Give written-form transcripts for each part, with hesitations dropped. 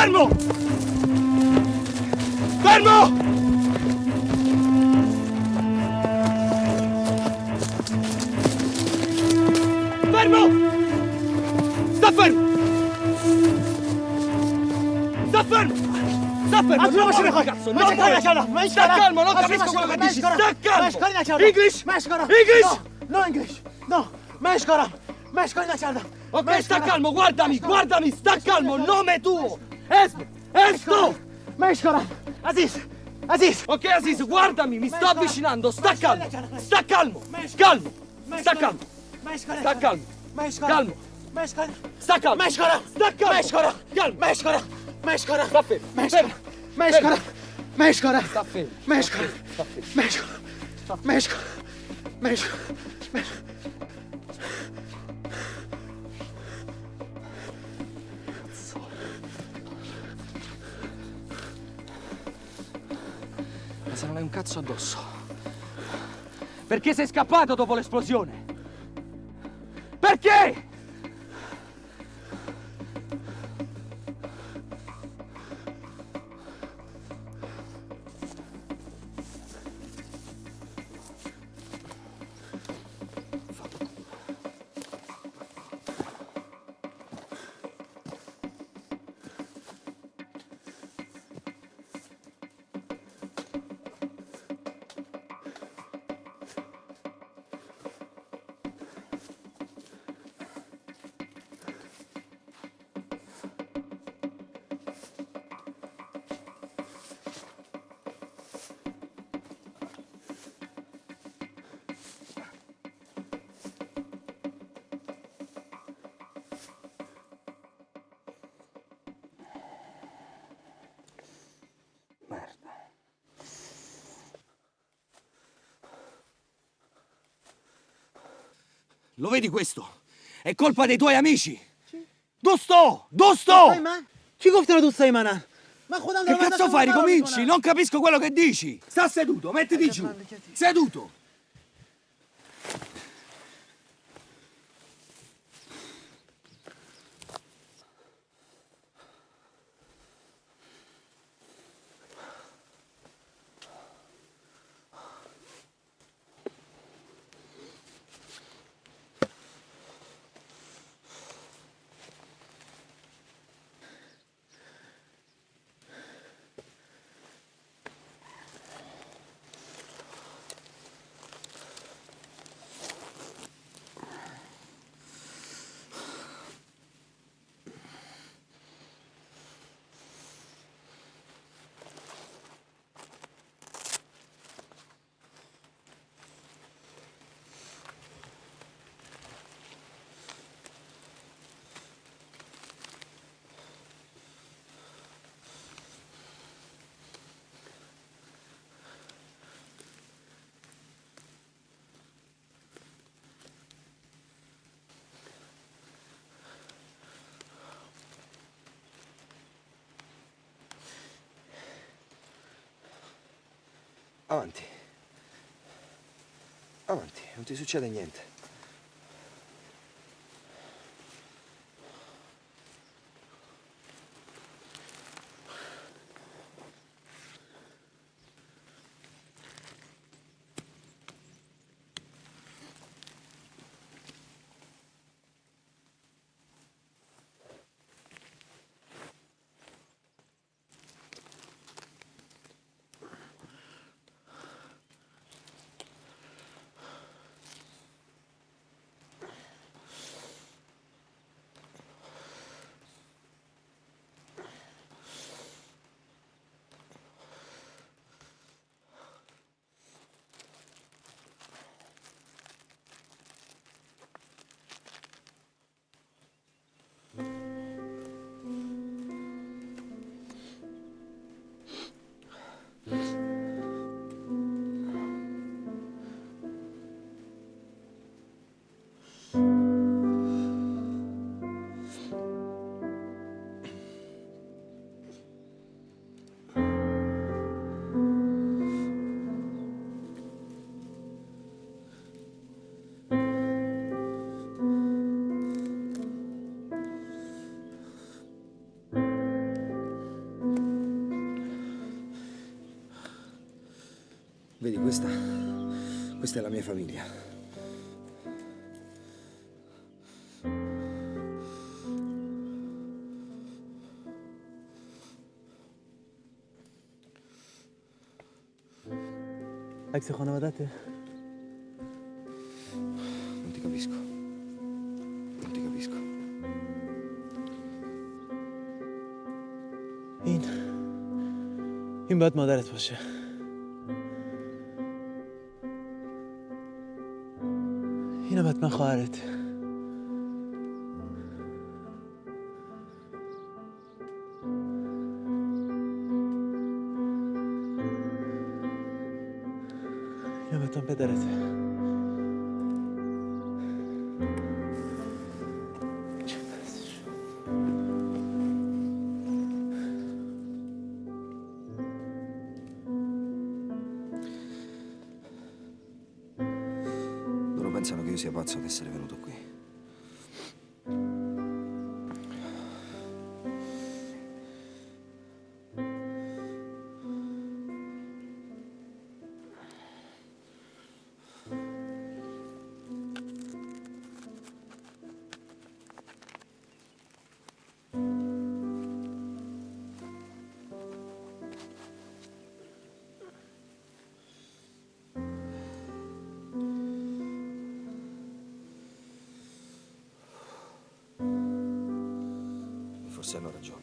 Fermo! Fermo! Fermo! Sta fermo! Sta fermo! Sta fermo! Atro başına koy. Cazzo, Başa non kalına muoverti. çalma. Sta calmo, non capisco quello che dici. Sta calmo! English! English! No English. No. Meşkara. Meşkara çaldı. Ok, sta calmo, guardami, guardami, sta calmo, nome tuo! Esto! Meşkara. Aziz. Aziz. Ok, Aziz, guardami, mi sto avvicinando, sta calmo! Sta calmo! Calmo! Sta calmo! Sta calmo! Calmo! Meşkara. Sta calmo! Meşkara. Sta calmo! Meşkara. Calmo! Meşkara. Meşkara. Sta fermo! Meşkara. Meşkara. Meşkara. Sta fermo! Meşkara. Sta fermo! Meşkara. Meşkara. Meşkara. Ma se non hai un cazzo addosso. Perché sei scappato dopo l'esplosione? Perché? Merda. Lo vedi questo? È colpa dei tuoi amici! Dosto! Dosto! من کی گفته رو دوستای منن؟ من خودم Che دارم cazzo fai? Ricominci? Non capisco quello che dici! Sta seduto, mettiti giù! Seduto! Avanti. Avanti, non ti succede niente. Vedi, questa è la mia famiglia. عکس خانوادته؟ Non ti capisco. Non ti capisco. این باید مادرت باشه. اینم حتما خواهرت. اینم حتما پدرته. Loro pensano che io sia pazzo ad essere venuto qui. Forse hanno ragione.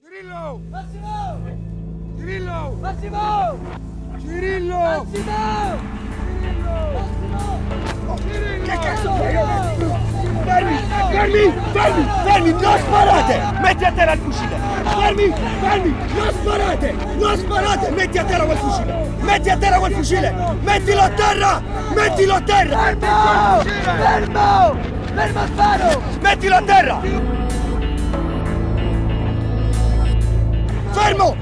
Cirillo! Massimo! Cirillo! Massimo! Cirillo! Massimo! Cirillo! Che cazzo fai? Fermi! Non sparate! Metti a terra il fucile! Fermi! Non sparate! Metti a terra quel fucile! Mettilo a terra! Fermo, sparo! Mettilo a terra! Fermo!